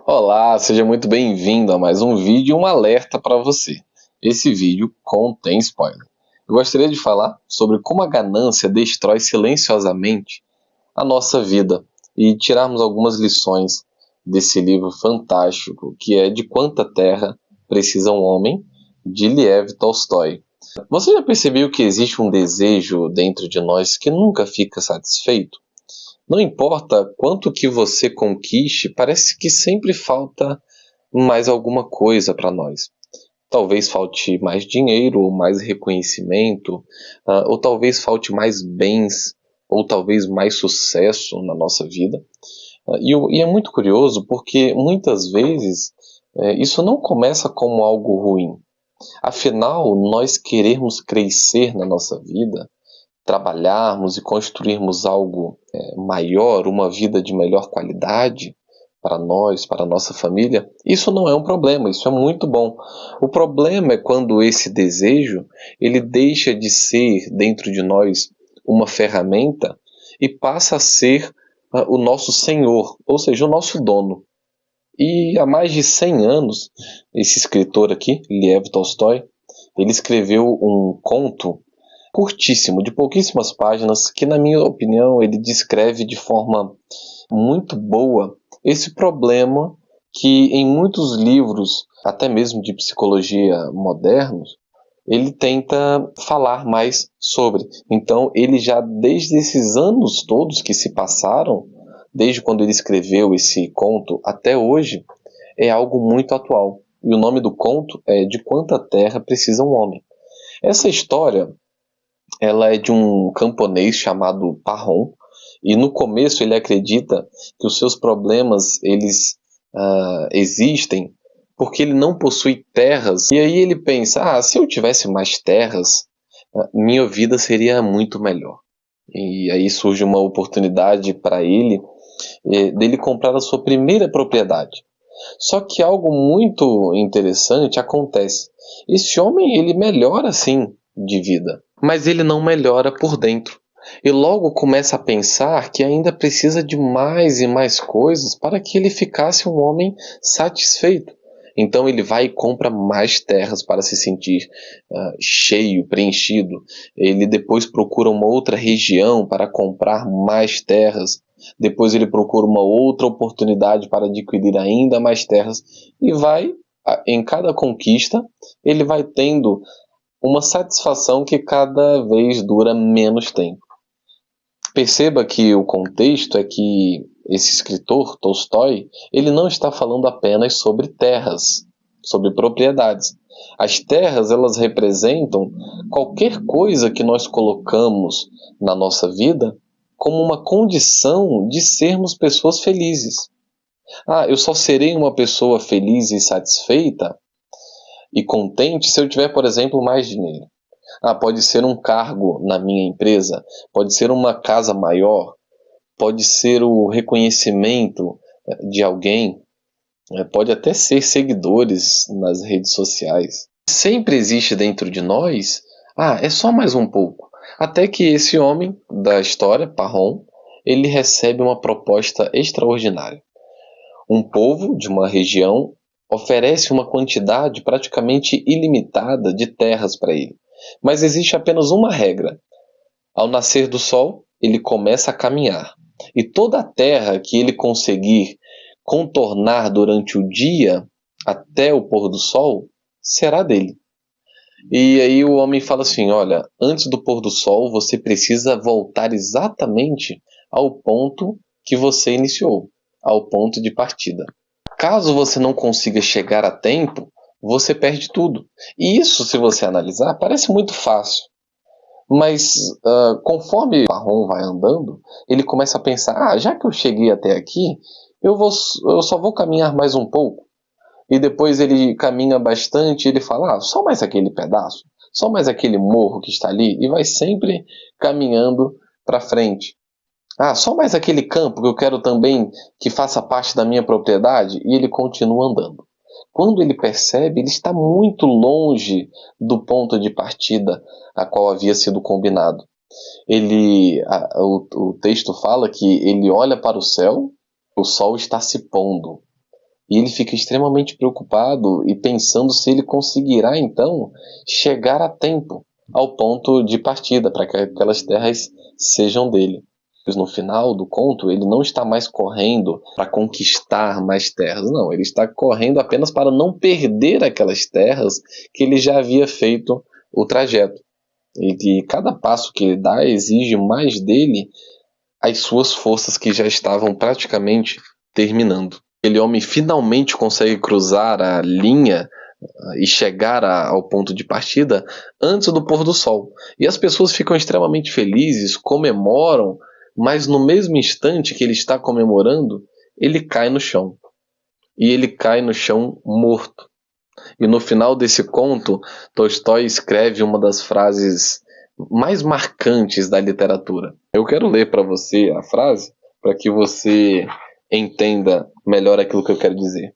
Olá, seja muito bem-vindo a mais um vídeo e um alerta para você. Esse vídeo contém spoiler. Eu gostaria de falar sobre como a ganância destrói silenciosamente a nossa vida e tirarmos algumas lições desse livro fantástico que é De Quanta Terra Precisa um Homem, de Liev Tolstói. Você já percebeu que existe um desejo dentro de nós que nunca fica satisfeito? Não importa quanto que você conquiste, parece que sempre falta mais alguma coisa para nós. Talvez falte mais dinheiro, ou mais reconhecimento, ou talvez falte mais bens, ou talvez mais sucesso na nossa vida. E é muito curioso porque muitas vezes isso não começa como algo ruim. Afinal, nós queremos crescer na nossa vida, trabalharmos e construirmos algo maior, uma vida de melhor qualidade para nós, para a nossa família, isso não é um problema, isso é muito bom. O problema é quando esse desejo ele deixa de ser dentro de nós uma ferramenta e passa a ser o nosso senhor, ou seja, o nosso dono. E há mais de 100 anos, esse escritor aqui, Liev Tolstói, ele escreveu um conto curtíssimo, de pouquíssimas páginas, que, na minha opinião, ele descreve de forma muito boa esse problema que, em muitos livros, até mesmo de psicologia modernos, ele tenta falar mais sobre. Então, ele já, desde esses anos todos que se passaram, desde quando ele escreveu esse conto até hoje, é algo muito atual. E o nome do conto é De Quanta Terra Precisa um Homem. Essa história ela é de um camponês chamado Parron, e no começo ele acredita que os seus problemas eles existem porque ele não possui terras. E aí ele pensa, se eu tivesse mais terras, minha vida seria muito melhor. E aí surge uma oportunidade para ele dele comprar a sua primeira propriedade. Só que algo muito interessante acontece. Esse homem ele melhora sim de vida, mas ele não melhora por dentro. E logo começa a pensar que ainda precisa de mais e mais coisas para que ele ficasse um homem satisfeito. Então ele vai e compra mais terras para se sentir cheio, preenchido. Ele depois procura uma outra região para comprar mais terras. Depois ele procura uma outra oportunidade para adquirir ainda mais terras. E vai, em cada conquista, ele vai tendo uma satisfação que cada vez dura menos tempo. Perceba que o contexto é que esse escritor, Tolstói, ele não está falando apenas sobre terras, sobre propriedades. As terras, elas representam qualquer coisa que nós colocamos na nossa vida como uma condição de sermos pessoas felizes. Eu só serei uma pessoa feliz e satisfeita e contente se eu tiver, por exemplo, mais dinheiro. Pode ser um cargo na minha empresa, pode ser uma casa maior, pode ser o reconhecimento de alguém, pode até ser seguidores nas redes sociais. Sempre existe dentro de nós, é só mais um pouco. Até que esse homem da história, Parron, ele recebe uma proposta extraordinária. Um povo de uma região oferece uma quantidade praticamente ilimitada de terras para ele. Mas existe apenas uma regra. Ao nascer do sol, ele começa a caminhar. E toda a terra que ele conseguir contornar durante o dia até o pôr do sol será dele. E aí o homem fala assim, olha, antes do pôr do sol você precisa voltar exatamente ao ponto que você iniciou, ao ponto de partida. Caso você não consiga chegar a tempo, você perde tudo. E isso, se você analisar, parece muito fácil. Mas conforme o Parron vai andando, ele começa a pensar, já que eu cheguei até aqui, eu só vou caminhar mais um pouco. E depois ele caminha bastante e ele fala, só mais aquele pedaço, só mais aquele morro que está ali, e vai sempre caminhando para frente. Só mais aquele campo que eu quero também que faça parte da minha propriedade, e ele continua andando. Quando ele percebe, ele está muito longe do ponto de partida a qual havia sido combinado. O texto fala que ele olha para o céu, o sol está se pondo. E ele fica extremamente preocupado e pensando se ele conseguirá então chegar a tempo ao ponto de partida para que aquelas terras sejam dele. No final do conto, ele não está mais correndo para conquistar mais terras, não, ele está correndo apenas para não perder aquelas terras que ele já havia feito o trajeto. E que cada passo que ele dá exige mais dele as suas forças que já estavam praticamente terminando. Aquele homem finalmente consegue cruzar a linha e chegar ao ponto de partida antes do pôr do sol. E as pessoas ficam extremamente felizes, comemoram, mas no mesmo instante que ele está comemorando, ele cai no chão. E ele cai no chão morto. E no final desse conto, Tolstói escreve uma das frases mais marcantes da literatura. Eu quero ler para você a frase, para que você entenda melhor aquilo que eu quero dizer.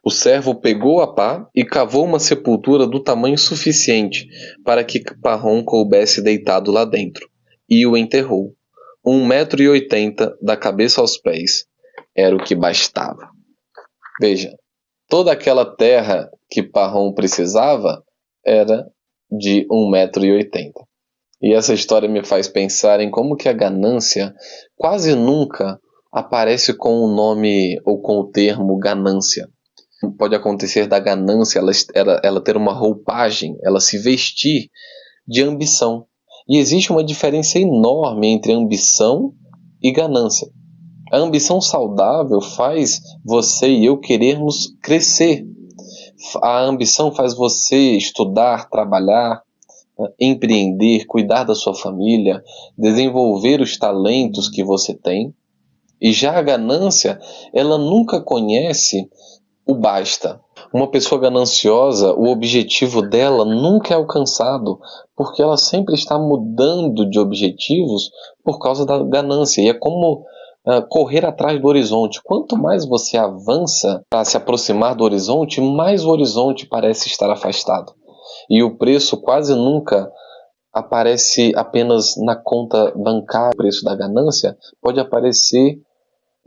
O servo pegou a pá e cavou uma sepultura do tamanho suficiente para que Parrom coubesse deitado lá dentro, e o enterrou. 1,80 m da cabeça aos pés. Era o que bastava. Veja, toda aquela terra que Parrom precisava era de 1,80 m. E essa história me faz pensar em como que a ganância quase nunca aparece com o nome ou com o termo ganância. Pode acontecer da ganância ela ter uma roupagem, ela se vestir de ambição. E existe uma diferença enorme entre ambição e ganância. A ambição saudável faz você e eu querermos crescer. A ambição faz você estudar, trabalhar, empreender, cuidar da sua família, desenvolver os talentos que você tem. E já a ganância, ela nunca conhece o basta. Uma pessoa gananciosa, o objetivo dela nunca é alcançado, porque ela sempre está mudando de objetivos por causa da ganância. E é como correr atrás do horizonte. Quanto mais você avança para se aproximar do horizonte, mais o horizonte parece estar afastado. E o preço quase nunca aparece apenas na conta bancária. O preço da ganância pode aparecer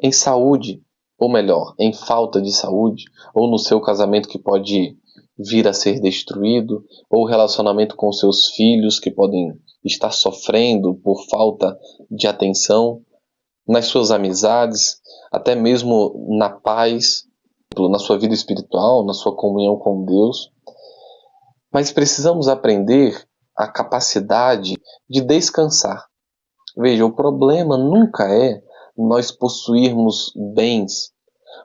em saúde, ou melhor, em falta de saúde, ou no seu casamento que pode vir a ser destruído, ou relacionamento com seus filhos que podem estar sofrendo por falta de atenção, nas suas amizades, até mesmo na paz, na sua vida espiritual, na sua comunhão com Deus. Mas precisamos aprender a capacidade de descansar. Veja, o problema nunca é nós possuirmos bens.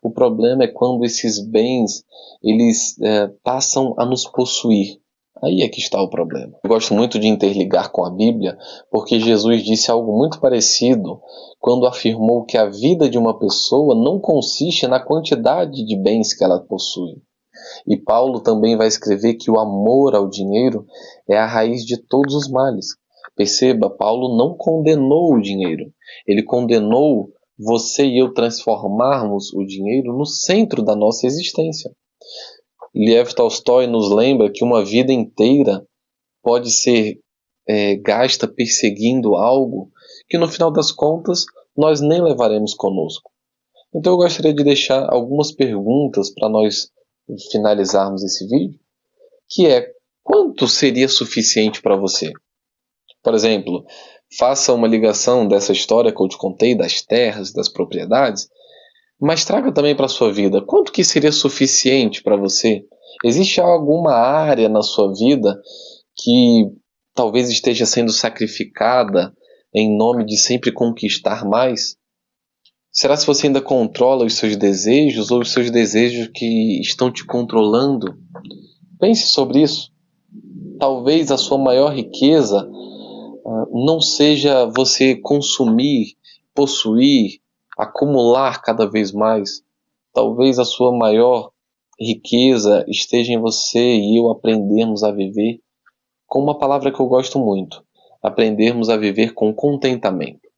O problema é quando esses bens eles passam a nos possuir. Aí é que está o problema. Eu gosto muito de interligar com a Bíblia, porque Jesus disse algo muito parecido quando afirmou que a vida de uma pessoa não consiste na quantidade de bens que ela possui. E Paulo também vai escrever que o amor ao dinheiro é a raiz de todos os males. Perceba, Paulo não condenou o dinheiro. Ele condenou você e eu transformarmos o dinheiro no centro da nossa existência. Lev Tolstói nos lembra que uma vida inteira pode ser gasta perseguindo algo que no final das contas nós nem levaremos conosco. Então eu gostaria de deixar algumas perguntas para nós finalizarmos esse vídeo, que é: quanto seria suficiente para você? Por exemplo, faça uma ligação dessa história que eu te contei, das terras, das propriedades, mas traga também para a sua vida. Quanto que seria suficiente para você? Existe alguma área na sua vida que talvez esteja sendo sacrificada em nome de sempre conquistar mais? Será se você ainda controla os seus desejos ou os seus desejos que estão te controlando? Pense sobre isso. Talvez a sua maior riqueza não seja você consumir, possuir, acumular cada vez mais. Talvez a sua maior riqueza esteja em você e eu aprendermos a viver com uma palavra que eu gosto muito: aprendermos a viver com contentamento.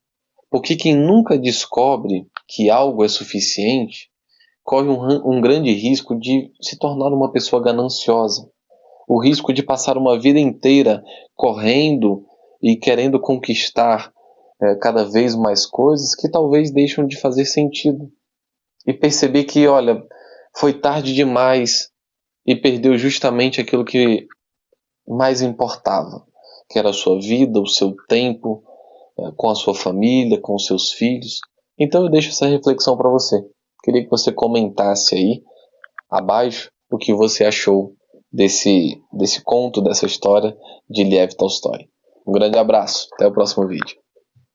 Porque quem nunca descobre que algo é suficiente corre um grande risco de se tornar uma pessoa gananciosa. O risco de passar uma vida inteira correndo e querendo conquistar cada vez mais coisas que talvez deixam de fazer sentido. E perceber que, olha, foi tarde demais e perdeu justamente aquilo que mais importava, que era a sua vida, o seu tempo, com a sua família, com os seus filhos. Então eu deixo essa reflexão para você. Queria que você comentasse aí abaixo o que você achou desse conto, dessa história de Lev Tolstói. Um grande abraço, até o próximo vídeo.